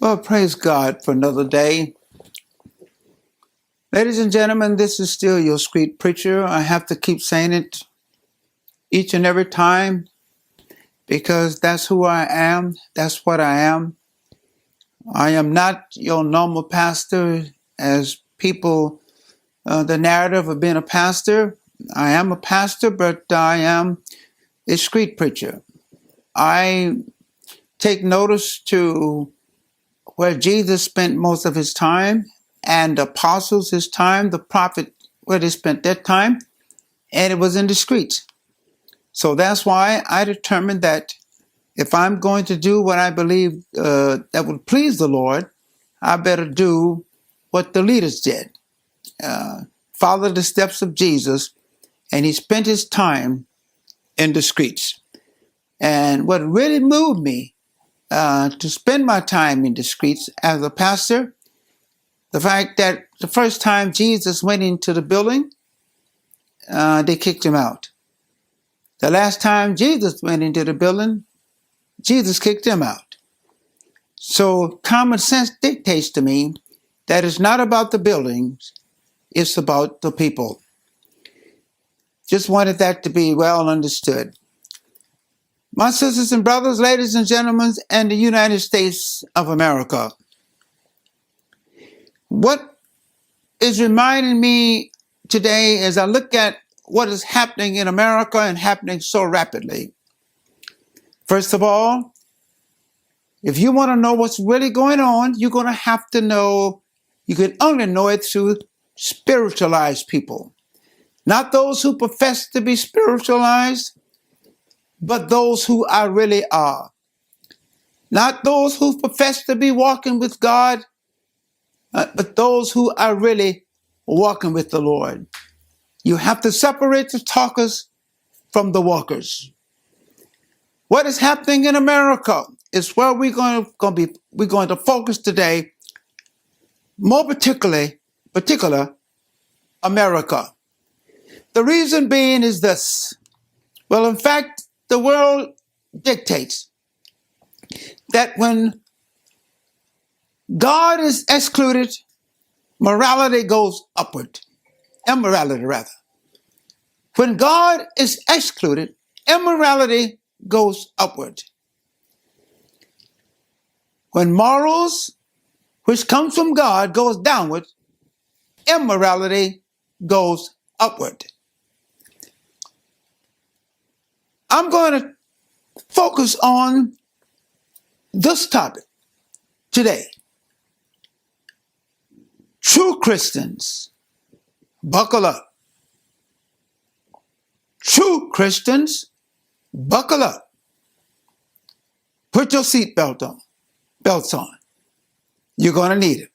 Well, praise God for another day. Ladies and gentlemen, this is still your street preacher. I have to keep saying it each and every time because that's who I am. That's what I am. I am not your normal pastor as people, the narrative of being a pastor. I am a pastor, but I am a street preacher. I take notice to where Jesus spent most of his time and the apostles his time, the prophet where they spent their time, and it was in the streets. So that's why I determined that if I'm going to do what I believe that would please the Lord, I better do what the leaders did. Follow the steps of Jesus, and he spent his time in the streets. And what really moved me to spend my time in the streets as a pastor, the fact that the first time Jesus went into the building, they kicked him out. The last time Jesus went into the building, Jesus kicked him out. So common sense dictates to me that it's not about the buildings, it's about the people. Just wanted that to be well understood. My sisters and brothers, ladies and gentlemen, and the United States of America, what is reminding me today as I look at what is happening in America and happening so rapidly. First of all, if you want to know what's really going on, you're going to have to know, you can only know it through spiritualized people. Not those who profess to be spiritualized, but those who really are. Not those who profess to be walking with God, but those who are really walking with the Lord. You have to separate the talkers from the walkers. What is happening in America is where we're going to focus today, more particular America. The reason being is this. Well, in fact, the world dictates that when God is excluded, morality goes upward. Immorality, rather. When God is excluded, immorality goes upward. When morals, which comes from God, goes downward, immorality goes upward. I'm going to focus on this topic today. True Christians, buckle up. True Christians, buckle up. Put your belts on. You're going to need it.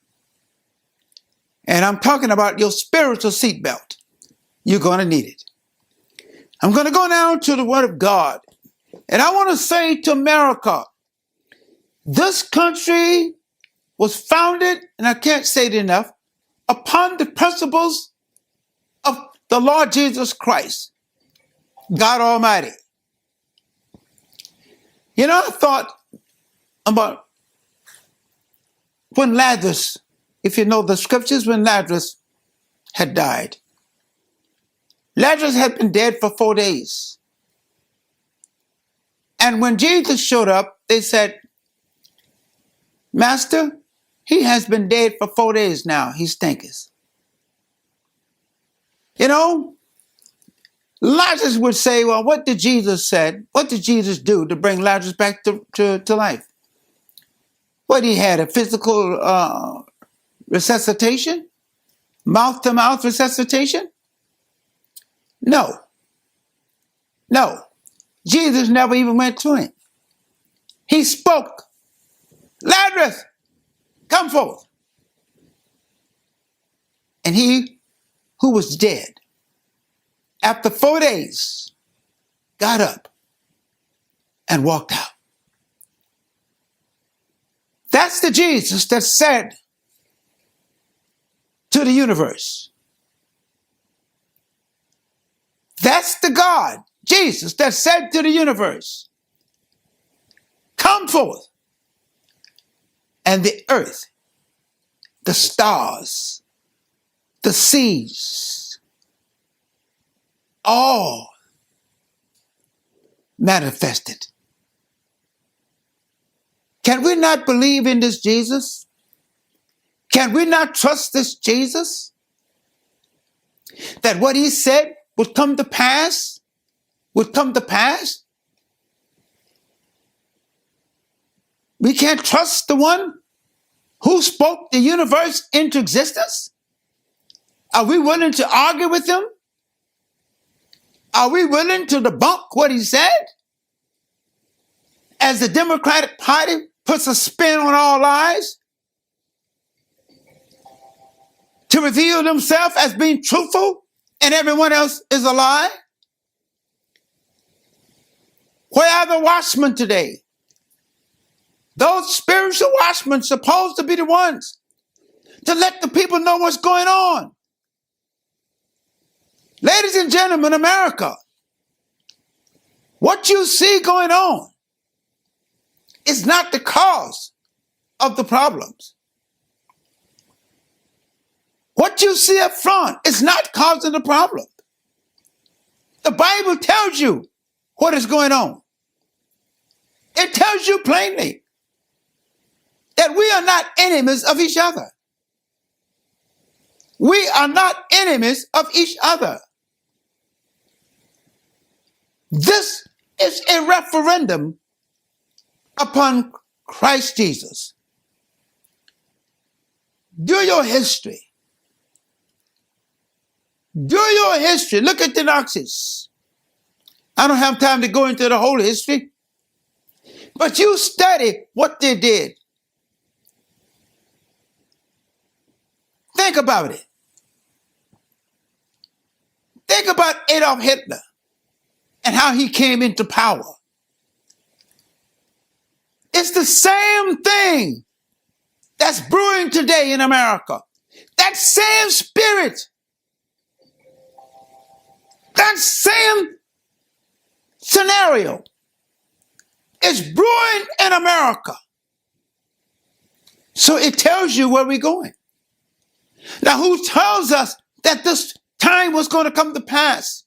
And I'm talking about your spiritual seatbelt. You're going to need it. I'm going to go down to the Word of God. And I want to say to America, this country was founded, and I can't say it enough, upon the principles of the Lord Jesus Christ, God Almighty. You know, I thought about when Lazarus, if you know the scriptures, when Lazarus had died. Lazarus had been dead for 4 days. And when Jesus showed up, they said, Master, he has been dead for 4 days now. He stinketh. You know, Lazarus would say, well, what did Jesus say? What did Jesus do to bring Lazarus back to life? What, he had a physical resuscitation? Mouth-to-mouth resuscitation? No. Jesus never even went to him. He spoke, Lazarus, come forth. And he who was dead, after 4 days, got up and walked out. That's the Jesus that said to the universe. That's the God, Jesus, that said to the universe, come forth. and the earth, the stars, the seas, all manifested. Can we not believe in this Jesus? Can we not trust this Jesus? That what he said would come to pass? Would come to pass? We can't trust the one who spoke the universe into existence? Are we willing to argue with him? Are we willing to debunk what he said? As the Democratic Party puts a spin on all lies to reveal themselves as being truthful and everyone else is a lie? Where are the watchmen today? Those spiritual watchmen supposed to be the ones to let the people know what's going on. Ladies and gentlemen, America, what you see going on is not the cause of the problems. What you see up front is not causing the problem. The Bible tells you what is going on. It tells you plainly that we are not enemies of each other. We are not enemies of each other. This is a referendum upon Christ Jesus. Do your history. Do your history. Look at the Nazis. I don't have time to go into the whole history, but you study what they did. Think about it. Think about Adolf Hitler and how he came into power. It's the same thing that's brewing today in America. That same spirit, that same scenario is brewing in America. So it tells you where we're going. Now, who tells us that this time was going to come to pass?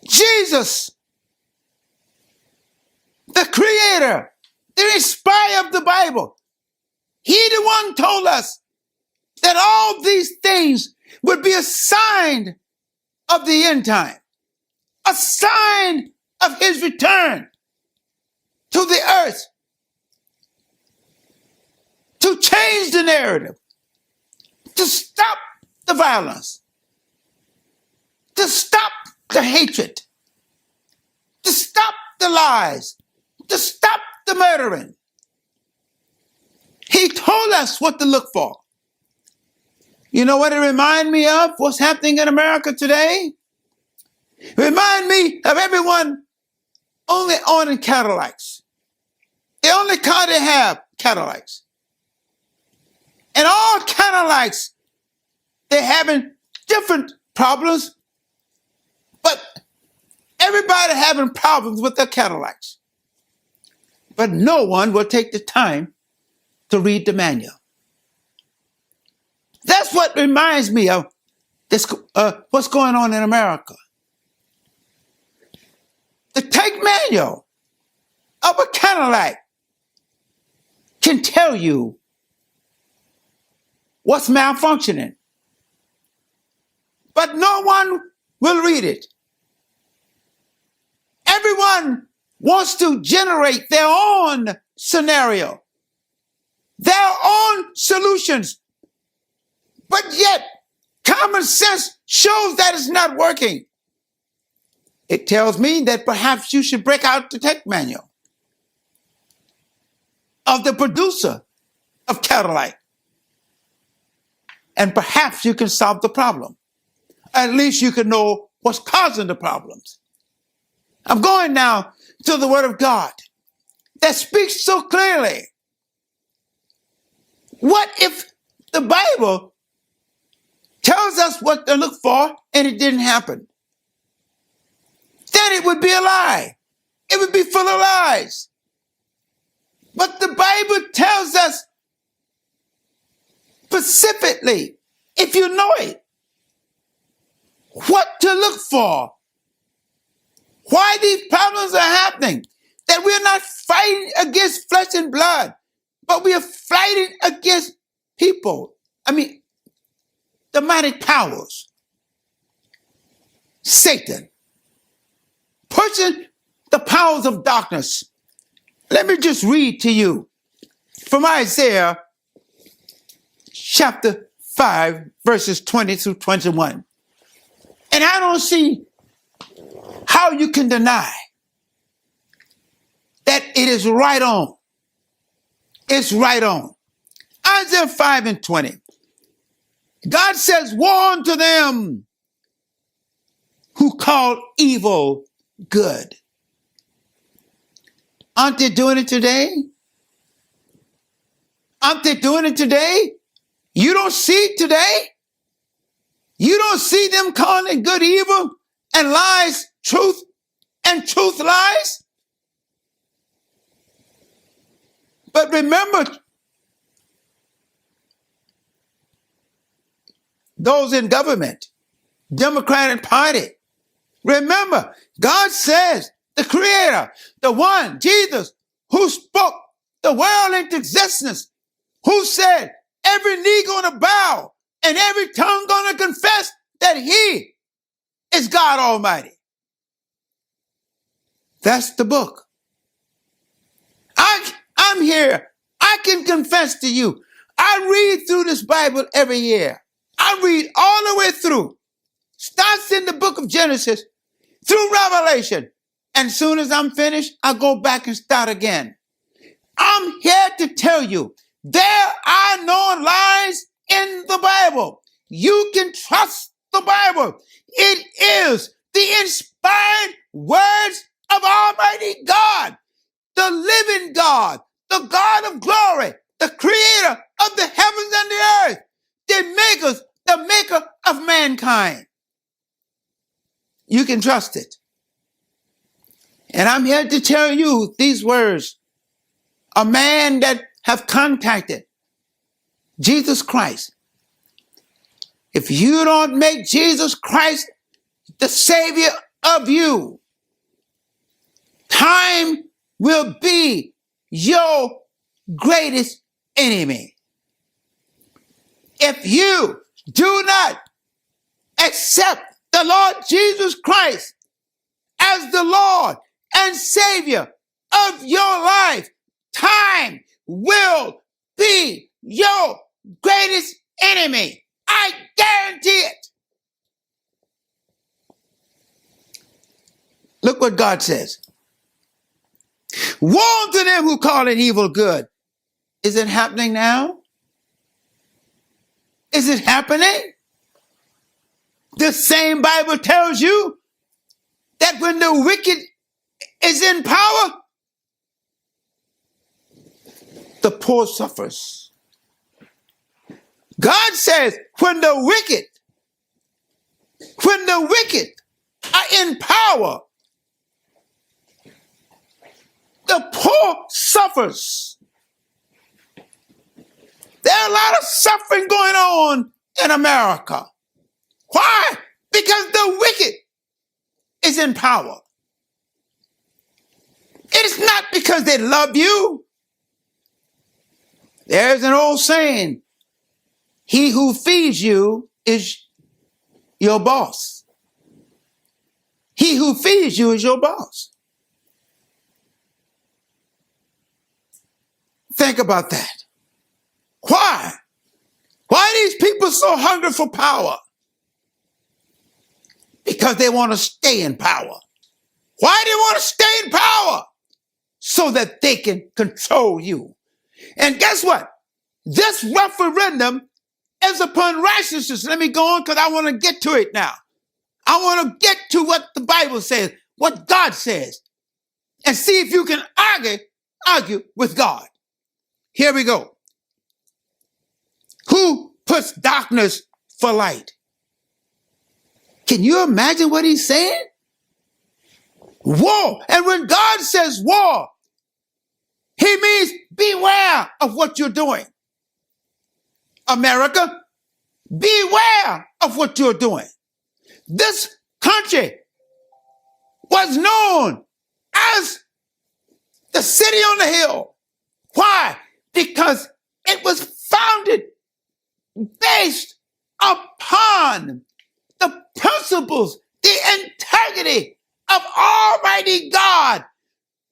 Jesus, the creator, the inspirer of the Bible. He the one told us that all these things would be a sign of the end time, a sign of his return to the earth, to change the narrative, to stop the violence, to stop the hatred, to stop the lies, to stop the murdering. He told us what to look for. You know what it reminds me of? What's happening in America today? It reminds me of everyone only owning Cadillacs. The only car they have, Cadillacs. And all Cadillacs, they're having different problems, but everybody having problems with their Cadillacs. But no one will take the time to read the manual. That's what reminds me of this, what's going on in America. The take manual of a Cadillac can tell you what's malfunctioning, but no one will read it. Everyone wants to generate their own scenario, their own solutions, but yet common sense shows that it's not working. It tells me that perhaps you should break out the tech manual of the producer of Cadillac, and perhaps you can solve the problem. At least you can know what's causing the problems. I'm going now to the Word of God that speaks so clearly. What if the Bible tells us what to look for and it didn't happen? Then it would be a lie. It would be full of lies. But the Bible tells us specifically, if you know it, what to look for, why these problems are happening, that we're not fighting against flesh and blood, but we are fighting against people. Demonic powers. Satan. Pushing the powers of darkness. Let me just read to you from Isaiah chapter 5, verses 20 through 21. And I don't see how you can deny that it is right on. It's right on. Isaiah 5 and 20. God says, woe unto them who call evil good. Aren't they doing it today? Aren't they doing it today? You don't see it today? You don't see them calling good evil and lies truth and truth lies? But remember, those in government, Democratic Party, remember, God says, the Creator, the one, Jesus, who spoke the world into existence, who said, every knee gonna bow and every tongue gonna confess that He is God Almighty. That's the book. I'm here. I can confess to you. I read through this Bible every year. I read all the way through. Starts in the book of Genesis through Revelation. And soon as I'm finished, I go back and start again. I'm here to tell you, there are no lies in the Bible. You can trust the Bible. It is the inspired words of Almighty God, the living God, the God of glory, the creator of the heavens and the earth, the maker of mankind. You can trust it. And I'm here to tell you these words. A man that have contacted Jesus Christ. If you don't make Jesus Christ the Savior of you, time will be your greatest enemy. If you do not accept the Lord Jesus Christ as the Lord and Savior of your life, time will be your greatest enemy. I guarantee it. Look what God says. Woe to them who call it evil good. Is it happening now? Is it happening? The same Bible tells you that when the wicked is in power, the poor suffers. God says when the wicked are in power, the poor suffers. There's a lot of suffering going on in America. Why? Because the wicked is in power. It is not because they love you. There's an old saying, he who feeds you is your boss. He who feeds you is your boss. Think about that. Why? Why are these people so hungry for power? Because they want to stay in power. Why do they want to stay in power? So that they can control you. And guess what? This referendum is upon righteousness. Let me go on because I want to get to it now. I want to get to what the Bible says, what God says, and see if you can argue with God. Here we go. Who puts darkness for light? Can you imagine what he's saying? War. And when God says war, he means beware of what you're doing. America, beware of what you're doing. This country was known as the city on the hill. Why? Because it was founded based upon the principles, the integrity of Almighty God.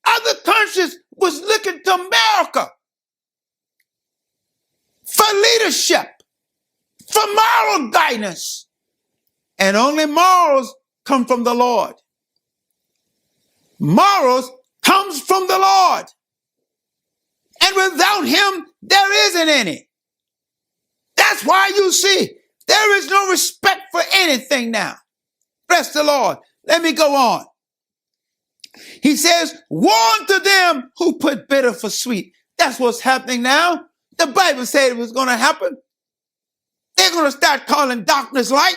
Other countries was looking to America for leadership, for moral guidance. And only morals come from the Lord. Morals comes from the Lord. And without him, there isn't any. That's why you see there is no respect for anything now. Bless the Lord. Let me go on. He says, warn to them who put bitter for sweet. That's what's happening now. The Bible said it was going to happen. They're going to start calling darkness light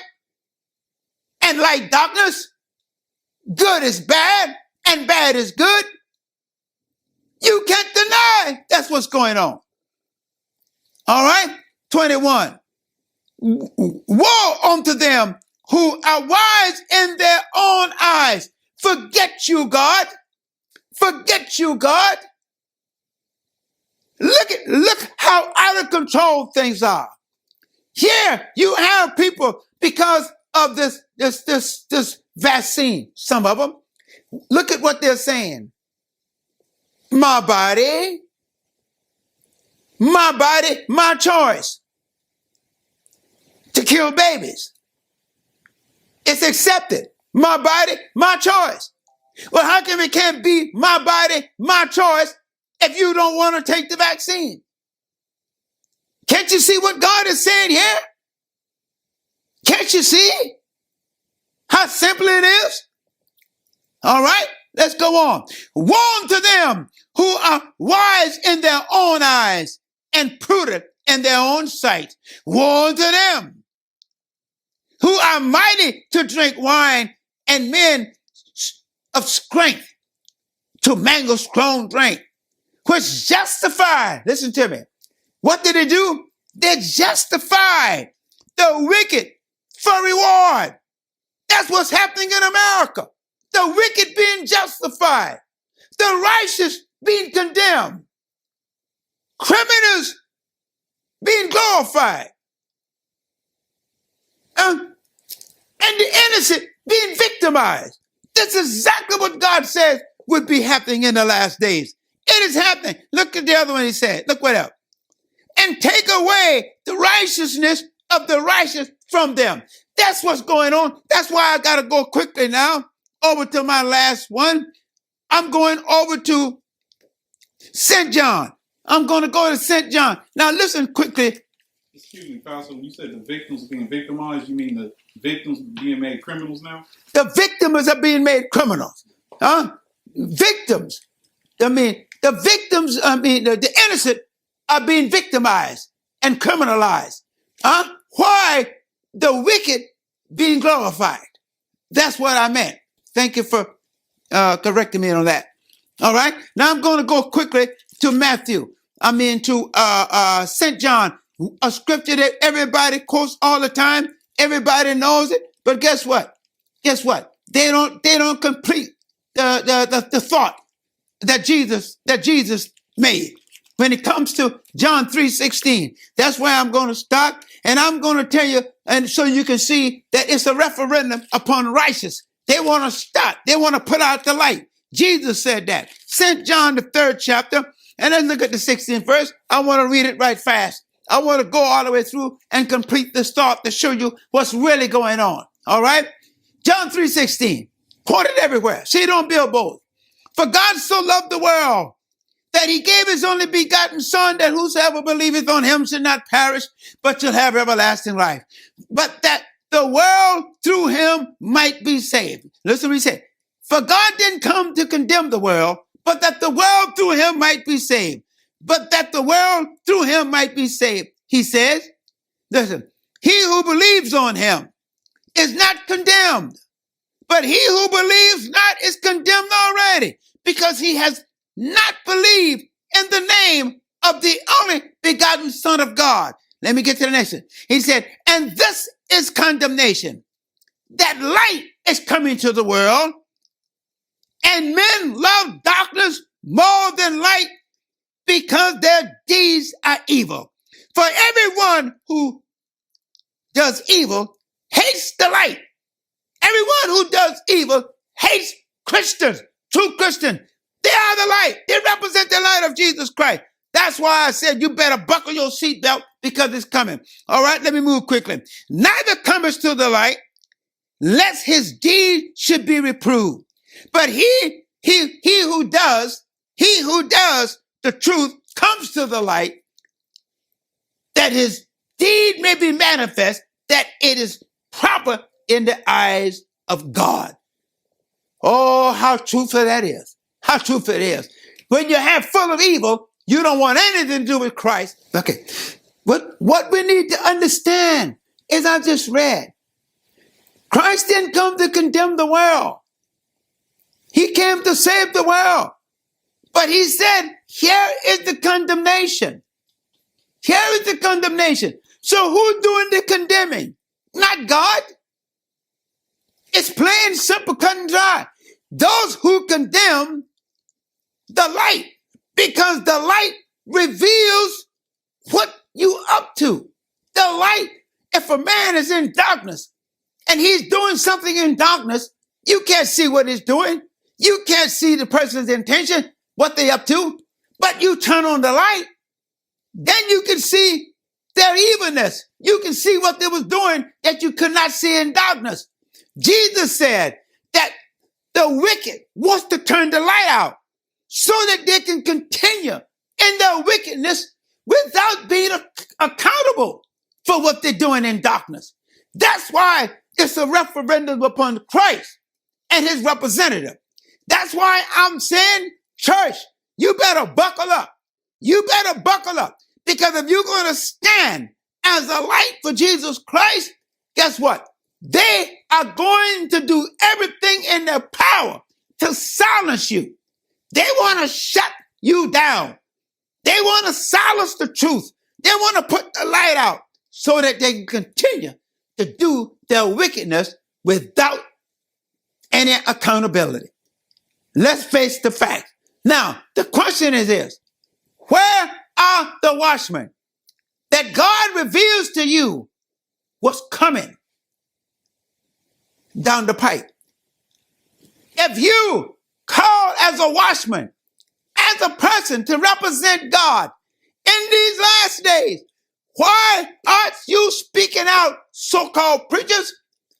and light darkness. Good is bad and bad is good. You can't deny that's what's going on. All right. 21. Woe unto them who are wise in their own eyes. Forget you, God. Forget you, God. Look how out of control things are. Here you have people because of this vaccine. Some of them. Look at what they're saying. My body, my choice to kill babies. It's accepted. My body, my choice. Well, how come it can't be my body, my choice if you don't want to take the vaccine? Can't you see what God is saying here? Can't you see how simple it is? All right, let's go on. Woe to them who are wise in their own eyes and prudent in their own sight. Woe to them who are mighty to drink wine and men of strength to mango strong drink, which justify, listen to me, what did they do? They justify the wicked for reward. That's what's happening in America. The wicked being justified, the righteous being condemned, criminals being glorified, and the innocent being victimized. That's exactly what God says would be happening in the last days. It is happening. Look at the other one he said. Look what else. And take away the righteousness of the righteous from them. That's what's going on. That's why I got to go quickly now over to my last one. I'm going over to St. John. I'm going to go to St. John. Now listen quickly. Excuse me, Pastor, when you said the victims are being victimized, you mean the victims being made criminals now? The victims are being made criminals. Victims. The innocent are being victimized and criminalized. Why the wicked being glorified? That's what I meant. Thank you for correcting me on that. All right. Now I'm going to go quickly to St. John, a scripture that everybody quotes all the time. Everybody knows it. But guess what? They don't complete the thought that Jesus made when it comes to John 3:16. That's where I'm going to start. And I'm going to tell you, and so you can see that it's a referendum upon righteous. They want to start. They want to put out the light. Jesus said that. St. John, the 3rd chapter. And let's look at the 16th verse. I want to read it right fast. I want to go all the way through and complete this thought to show you what's really going on. All right? John 3:16. Quoted everywhere. See it on billboards. For God so loved the world that he gave his only begotten son, that whosoever believeth on him should not perish, but shall have everlasting life. But that the world through him might be saved. Listen what he said. For God didn't come to condemn the world, but that the world through him might be saved. But that the world through him might be saved. He says, listen, he who believes on him is not condemned, but he who believes not is condemned already, because he has not believed in the name of the only begotten Son of God. Let me get to the next one. He said, and this is condemnation, that light is coming to the world, and men love darkness more than light because their deeds are evil. For everyone who does evil hates the light. Everyone who does evil hates Christians, true Christians. They are the light. They represent the light of Jesus Christ. That's why I said you better buckle your seatbelt because it's coming. All right, let me move quickly. Neither cometh to the light, lest his deed should be reproved. But he who does the truth comes to the light, that his deed may be manifest, that it is proper in the eyes of God. Oh, how truthful that is. How truthful it is. When you're half full of evil, you don't want anything to do with Christ. Okay. What we need to understand is I just read. Christ didn't come to condemn the world. He came to save the world. But he said, here is the condemnation. Here is the condemnation. So who's doing the condemning? Not God. It's plain, simple, cut and dry. Those who condemn the light, because the light reveals what you up to. The light, if a man is in darkness and he's doing something in darkness, you can't see what he's doing. You can't see the person's intention, what they up to, but you turn on the light, then you can see their evilness. You can see what they was doing that you could not see in darkness. Jesus said that the wicked wants to turn the light out so that they can continue in their wickedness without being accountable for what they're doing in darkness. That's why it's a referendum upon Christ and his representative. That's why I'm saying, church, you better buckle up. You better buckle up. Because if you're going to stand as a light for Jesus Christ, guess what? They are going to do everything in their power to silence you. They want to shut you down. They want to silence the truth. They want to put the light out so that they can continue to do their wickedness without any accountability. Let's face the facts. Now, the question is this: where are the watchmen that God reveals to you what's coming down the pipe? If you call as a watchman, as a person to represent God in these last days, why aren't you speaking out, so-called preachers?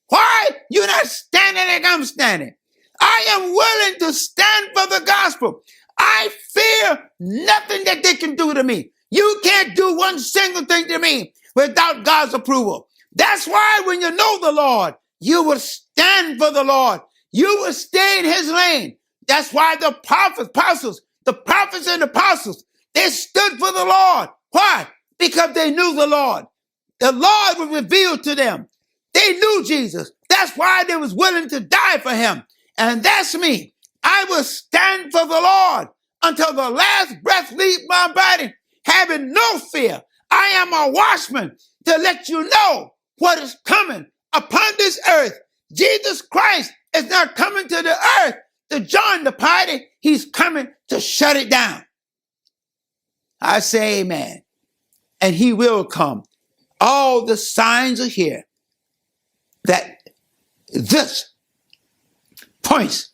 Why you not standing like I'm standing? I am willing to stand for the gospel. I fear nothing that they can do to me. You can't do one single thing to me without God's approval. That's why when you know the Lord, you will stand for the Lord. You will stay in his lane. That's why the prophets and apostles, they stood for the Lord. Why? Because they knew the Lord. The Lord was revealed to them. They knew Jesus. That's why they was willing to die for him. And that's me. I will stand for the Lord until the last breath leaves my body, having no fear. I am a watchman to let you know what is coming upon this earth. Jesus Christ is not coming to the earth to join the party. He's coming to shut it down. I say amen. And he will come. All the signs are here that this points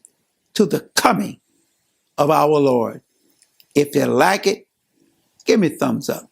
to the coming of our Lord. If you like it, give me a thumbs up.